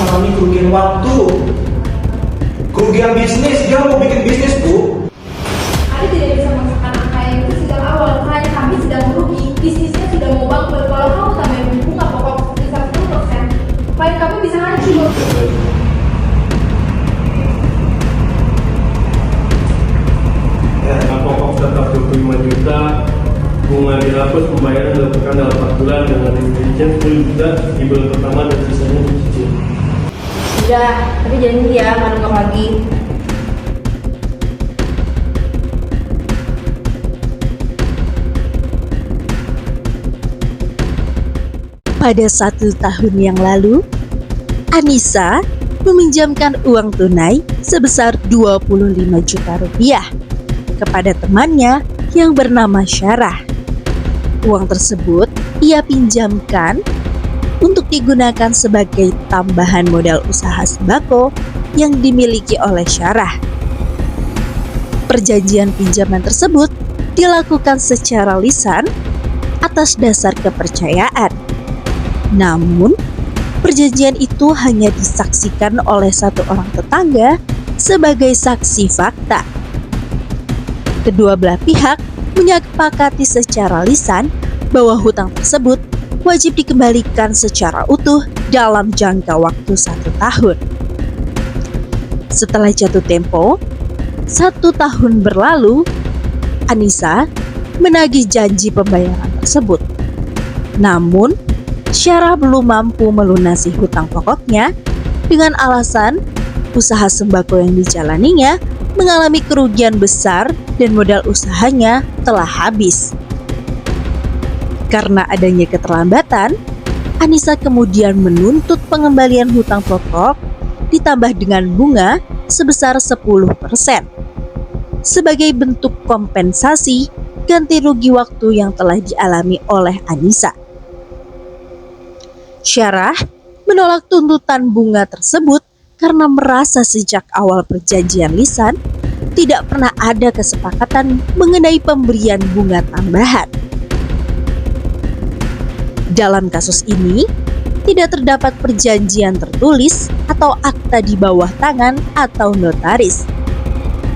mengalami kerugian waktu, kerugian bisnis. Dia mau bikin bisnis, Bu. Anda tidak bisa memaksakan angka yang itu sejak awal. Klien kami sedang merugi, bisnisnya sudah mau bangkrut. Kalau kamu tambahin bunga pokok sebesar 10%, klien kamu bisa hancur. Dengan pokok tetap 25 juta, bunga dihapus, pembayaran dilakukan dalam 4 bulan dengan rincian 10 juta di bulan pertama dan sisanya dicicil. Udah, tapi janji ya, nggak nunggak lagi. Pada 1 tahun yang lalu, Anissa meminjamkan uang tunai sebesar 25 juta rupiah kepada temannya yang bernama Syarah. Uang tersebut ia pinjamkan untuk digunakan sebagai tambahan modal usaha sembako yang dimiliki oleh Syarah. Perjanjian pinjaman tersebut dilakukan secara lisan atas dasar kepercayaan. Namun, perjanjian itu hanya disaksikan oleh satu orang tetangga sebagai saksi fakta. Kedua belah pihak menyepakati secara lisan bahwa hutang tersebut wajib dikembalikan secara utuh dalam jangka waktu 1 tahun. Setelah jatuh tempo, 1 tahun berlalu, Anissa menagih janji pembayaran tersebut. Namun, Syarah belum mampu melunasi hutang pokoknya dengan alasan usaha sembako yang dijalaninya mengalami kerugian besar dan modal usahanya telah habis. Karena adanya keterlambatan, Anissa kemudian menuntut pengembalian hutang pokok ditambah dengan bunga sebesar 10% sebagai bentuk kompensasi ganti rugi waktu yang telah dialami oleh Anissa. Syarah menolak tuntutan bunga tersebut karena merasa sejak awal perjanjian lisan tidak pernah ada kesepakatan mengenai pemberian bunga tambahan. Dalam kasus ini, tidak terdapat perjanjian tertulis atau akta di bawah tangan atau notaris,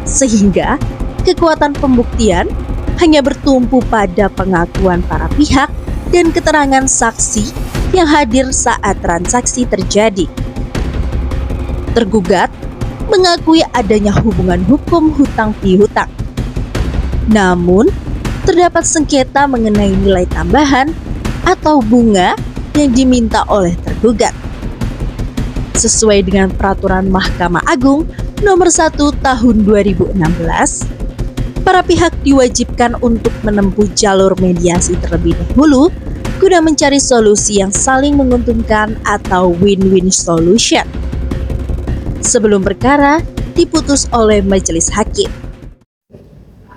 sehingga kekuatan pembuktian hanya bertumpu pada pengakuan para pihak dan keterangan saksi yang hadir saat transaksi terjadi. Tergugat mengakui adanya hubungan hukum hutang piutang. Namun, terdapat sengketa mengenai nilai tambahan atau bunga yang diminta oleh tergugat. Sesuai dengan peraturan Mahkamah Agung nomor 1 tahun 2016, para pihak diwajibkan untuk menempuh jalur mediasi terlebih dahulu guna mencari solusi yang saling menguntungkan atau win-win solution sebelum perkara diputus oleh majelis hakim.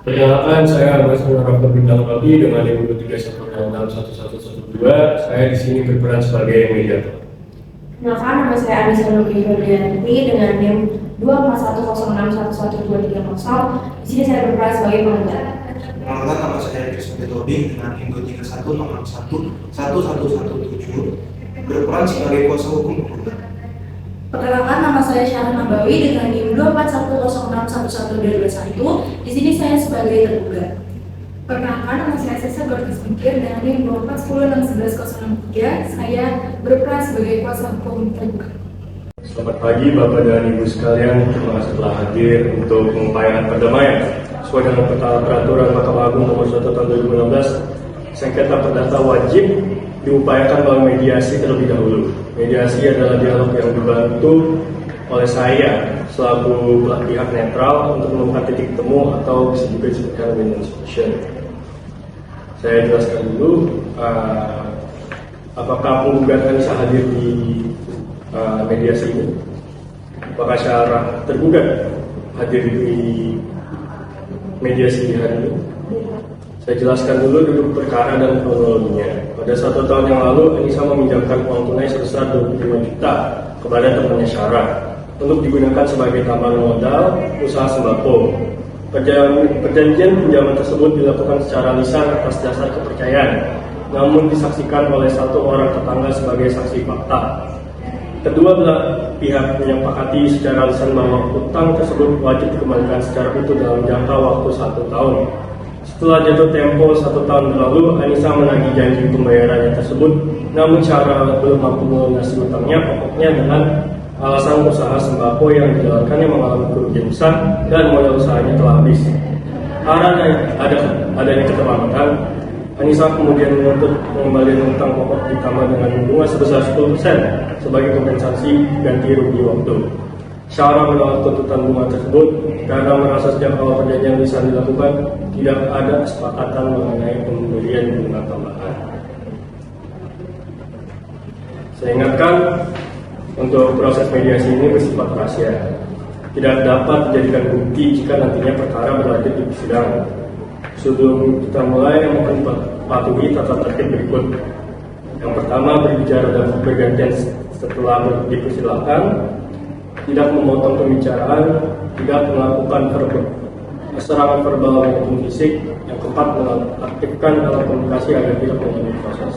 Perkenalkan, saya Mas Munarab Bintang Robi dengan NIM 23161112. Saya di sini berperan sebagai mediator. Kenalkan, nama saya Anissa Nurbi Febrianti dengan NIM 241061123. Di sini saya berperan sebagai pengajar. Perkenalkan, nama saya Krismeti Tobi dengan NIM 231011117, berperan sebagai kuasa hukum penggugat. Perkenalkan, nama saya Syarah Nabawi dengan NIM 241061121. Di sini saya sebagai tergugat. Perkenalkan, nama saya Sesa Gorkis Mikir dengan NIM 241611103. Saya berperan sebagai kuasa hukum tergugat. Selamat pagi Bapak dan Ibu sekalian, terima kasih telah hadir untuk pengupayaan perdamaian. Sesuai dengan peraturan Mahkamah Agung nomor 1 tahun 2016, sengketa perdata wajib diupayakan melalui mediasi terlebih dahulu. Mediasi adalah dialog yang dibantu oleh saya selaku pihak netral untuk menemukan titik temu atau bisa juga disebutkan win-win solution. Saya jelaskan dulu apakah penggugat bisa hadir di mediasi ini. Apakah Syarah tergugat hadir di mediasi di hari ini? Saya jelaskan dulu duduk perkara dan kronologinya. Pada 1 tahun yang lalu, Anissa meminjamkan uang tunai sebesar 25 juta kepada temannya Syarah untuk digunakan sebagai tambahan modal usaha sembako. Perjanjian pinjaman tersebut dilakukan secara lisan atas dasar kepercayaan, namun disaksikan oleh satu orang tetangga sebagai saksi fakta. Kedua belah pihak menyepakati secara lisan bahwa utang tersebut wajib dikembalikan secara utuh dalam jangka waktu 1 tahun. Setelah jatuh tempo 1 tahun berlalu, Anissa menagih janji pembayarannya tersebut, namun Syara belum mampu melunasi utangnya, pokoknya dengan alasan usaha sembako yang dijalankannya mengalami kerugian besar dan modal usahanya telah habis. Karena adanya keterlambatan, Anissa kemudian menuntut pengembalian utang pokok ditambah dengan bunga sebesar 10% sebagai kompensasi ganti rugi waktu. Syara menolak tuntutan bunga tersebut karena merasa sejak awal perjanjian lisan dilakukan tidak ada kesepakatan mengenai pemberian bunga tambahan. Saya ingatkan, untuk proses mediasi ini bersifat rahasia, tidak dapat dijadikan bukti jika nantinya perkara berlanjut di persidangan. Sebelum kita mulai, mohon patuhi tata tertib berikut. Yang pertama, berbicara dan bergantian setelah dipersilakan, tidak memotong pembicaraan, tidak melakukan serangan verbal maupun fisik. Yang keempat, mengaktifkan alat komunikasi agar tidak mengganggu proses.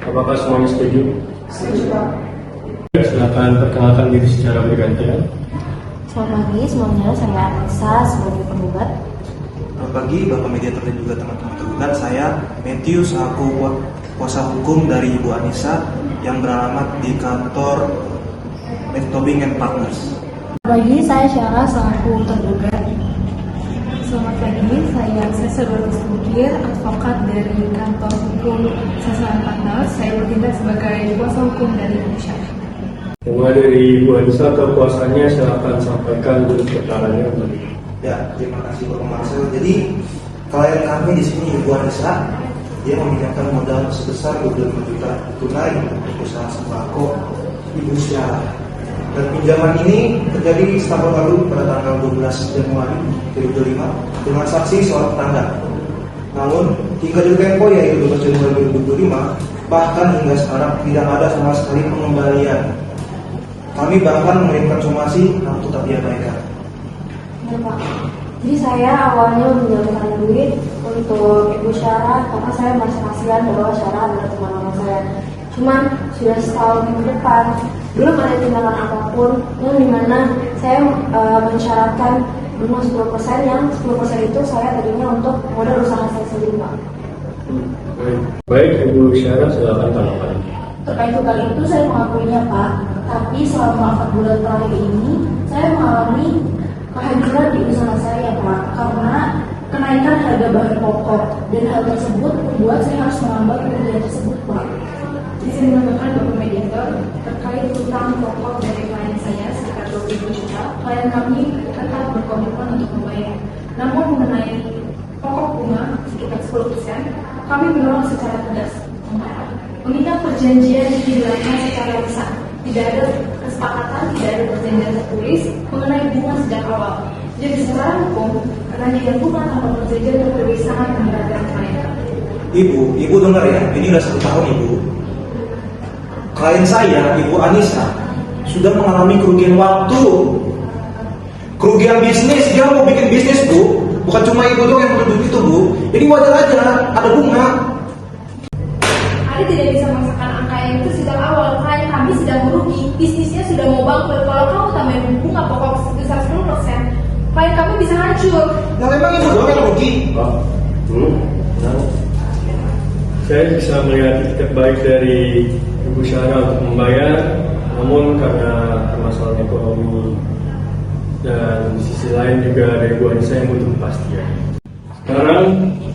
Apakah semuanya setuju? Setuju, Pak. Silakan perkenalkan diri secara bergantian. Selamat pagi semuanya, saya Anissa sebagai penggugat. Selamat pagi Bapak mediator dan juga teman-teman tergugat. Saya Matthew selaku kuasa hukum dari Ibu Anissa yang beralamat di kantor Tobing and Partners. Selamat pagi, saya Syara selaku tergugat. Selamat pagi, saya Sesa Berkusukir, advokat dari kantor hukum Sesa Partners. Saya bertindak sebagai kuasa hukum dari Indonesia. Mulai dari Ibu Anissa atau kuasanya, silakan sampaikan dulu perkaranya. Ya, terima kasih Bapak Marcel. Jadi klien kami di sini Ibu Anissa, dia meminjamkan modal sebesar 25 juta tunai untuk usaha sembako Ibu Syara. Dan pinjaman ini terjadi setahun lalu pada tanggal 12 Januari 2025 dengan saksi seorang tetangga. Namun hingga jatuh tempo yaitu 12 Januari 2025, bahkan hingga sekarang tidak ada sama sekali pengembalian. Kami bahkan mengirimkan somasi namun tetap diabaikan. Ya, Pak. Jadi saya awalnya menjalankan duit untuk Ibu Syara karena saya merasa kasihan bahwa Syara adalah teman lama saya. Cuman sudah setahun ke depan belum ada tindakan apapun yang dimana saya mensyaratkan bunga 10%, yang 10% itu saya tadinya untuk modal usaha saya sendiri, Pak. Baik, Ibu Syara, silakan tanggapan. Terkait hutang itu saya mengakuinya, Pak. Tapi selama 4 bulan terakhir ini saya mengalami kehancuran di usaha saya, Pak, karena kenaikan harga bahan pokok dan hal tersebut membuat saya harus menambah kerugian tersebut, Pak. Izin menambahkan Bapak Mediator terkait hutang pokok dari klien saya sekitar 20 juta. Klien kami tetap berkomitmen untuk membayar. Namun mengenai pokok bunga sekitar 10%, kami menolak secara tegas. Meminta perjanjian dilakukan secara lisan. Tidak ada kesepakatan, tidak ada perjanjian tertulis mengenai bunga sejak awal. Jadi secara hukum, perjanjian bunga tanpa perjanjian tertulis sangat memberatkan klien. Ibu dengar ya, ini udah 1 tahun Ibu. Klien saya, Ibu Anissa, sudah mengalami kerugian waktu, kerugian bisnis. Dia mau bikin bisnis Bu, bukan cuma Ibu doang yang menuntut itu Bu. Jadi wajar aja ada bunga. Anda tidak bisa memaksakan angka yang itu sejak awal. Klien kami sedang merugi, bisnisnya sudah mau bangkrut. Kalau kamu tambahin bunga pokok sebesar 10%, klien kami bisa hancur. Nah memang Ibu doang yang rugi. Saya bisa melihat titik baik dari Ibu Syara untuk membayar, namun karena permasalahan ekonomi dan di sisi lain juga ada Ibu Anissa yang butuh kepastian. Sekarang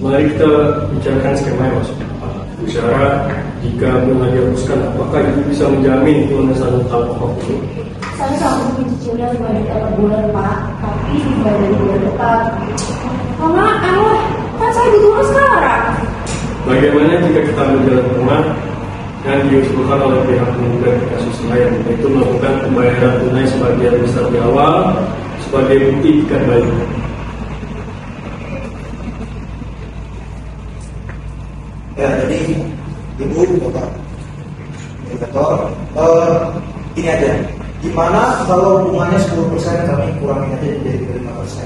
mari kita bicarakan skema yang masuk. Bu Syara, jika bunga dihapuskan, apakah Ibu bisa menjamin pelunasan utang pokok ini? Saya sanggup mencicilnya 5 juta per bulan, Pak, tapi tidak dari bulan depan. Mama, kan saya butuh sekarang. Bagaimana jika kita ambil jalan tengah yang diusulkan oleh pihak penggugat di kasus lain, yaitu melakukan pembayaran tunai sebagian besar di awal sebagai bukti ikat baik? Ya, jadi Ibu, Bapak Mediator, ini aja. Gimana kalau bunganya 10% kami kurangin aja jadi 5%.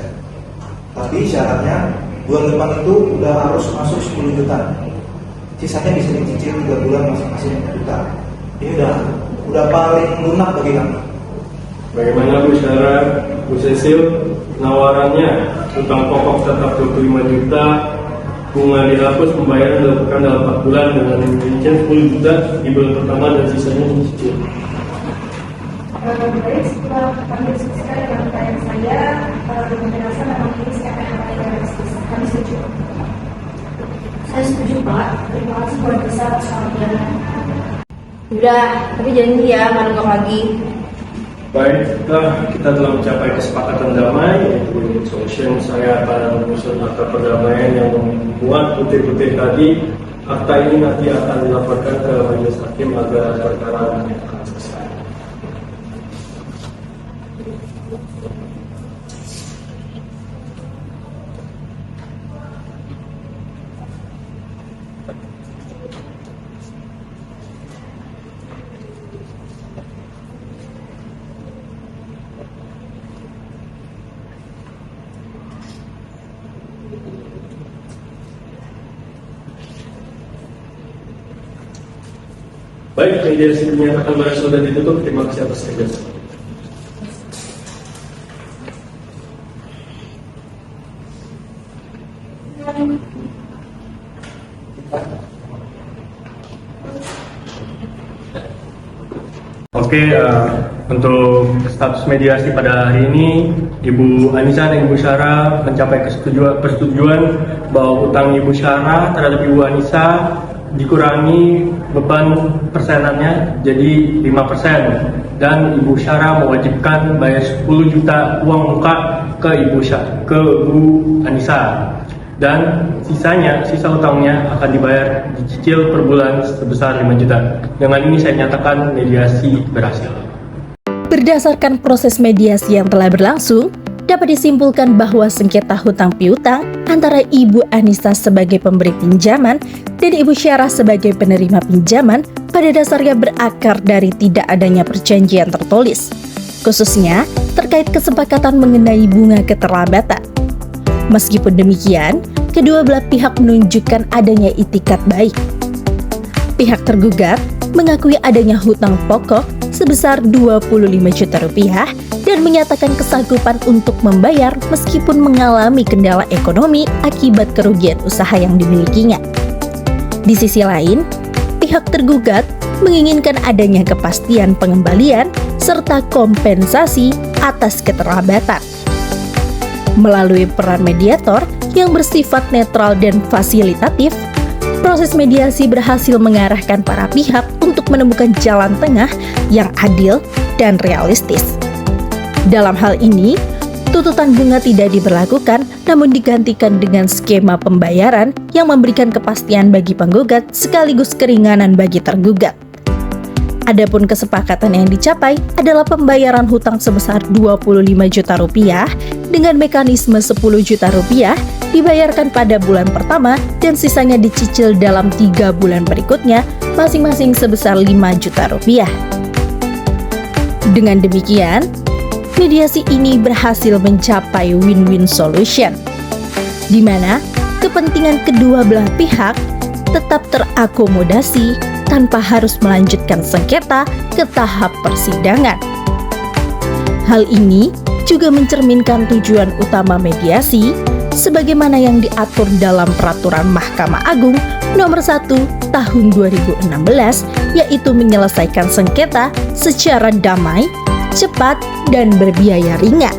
Tapi syaratnya bulan depan itu udah harus masuk 10 juta. Sisanya bisa dicicil 3 bulan masing-masing 1 juta. Ini udah paling lunak bagi kami. Bagaimana Bu Syara, Bu Cecil, penawarannya utang pokok tetap 25 juta, bunga dihapus, pembayaran dilakukan dalam 4 bulan dengan rincian 10 juta di bulan pertama dan sisanya dicicil. Baik, setelah kami diskusikan dengan klien saya, dengan penjelasan memang ini skema yang paling realistis. Kami setuju. Saya setuju Pak. Terima kasih buat besar atas perhatiannya. Udah, tapi janji ya nggak nunggak lagi. Baik, kita telah mencapai kesepakatan damai, yaitu win-win solution. Saya akan menyusun akta perdamaian yang membuat putih-putih tadi. Akta ini nanti akan dilaporkan ke majelis hakim agar perkara dinyatakan selesai. Baik, mediasi dinyatakan berhasil dan ditutup. Terima kasih atas kerjasama. Oke, untuk status mediasi pada hari ini, Ibu Anissa dan Ibu Syara mencapai persetujuan bahwa utang Ibu Syara terhadap Ibu Anissa dikurangi beban persenannya jadi 5%, dan Ibu Syara mewajibkan bayar 10 juta uang muka ke Ibu Anissa, dan sisa utangnya akan dibayar dicicil per bulan sebesar 5 juta. Dengan ini saya nyatakan mediasi berhasil. Berdasarkan proses mediasi yang telah berlangsung, dapat disimpulkan bahwa sengketa hutang piutang antara Ibu Anissa sebagai pemberi pinjaman dan Ibu Syara sebagai penerima pinjaman pada dasarnya berakar dari tidak adanya perjanjian tertulis, khususnya terkait kesepakatan mengenai bunga keterlambatan. Meskipun demikian, kedua belah pihak menunjukkan adanya itikat baik. Pihak tergugat mengakui adanya hutang pokok sebesar 25 juta rupiah dan menyatakan kesanggupan untuk membayar meskipun mengalami kendala ekonomi akibat kerugian usaha yang dimilikinya. Di sisi lain, pihak tergugat menginginkan adanya kepastian pengembalian serta kompensasi atas keterlambatan. Melalui peran mediator yang bersifat netral dan fasilitatif, proses mediasi berhasil mengarahkan para pihak untuk menemukan jalan tengah yang adil dan realistis. Dalam hal ini, tuntutan bunga tidak diberlakukan namun digantikan dengan skema pembayaran yang memberikan kepastian bagi penggugat sekaligus keringanan bagi tergugat. Adapun kesepakatan yang dicapai adalah pembayaran hutang sebesar 25 juta rupiah dengan mekanisme 10 juta rupiah dibayarkan pada bulan pertama dan sisanya dicicil dalam 3 bulan berikutnya masing-masing sebesar 5 juta rupiah. Dengan demikian, mediasi ini berhasil mencapai win-win solution, di mana kepentingan kedua belah pihak tetap terakomodasi tanpa harus melanjutkan sengketa ke tahap persidangan. Hal ini juga mencerminkan tujuan utama mediasi sebagaimana yang diatur dalam Peraturan Mahkamah Agung Nomor 1 Tahun 2016, yaitu menyelesaikan sengketa secara damai, cepat, dan berbiaya ringan.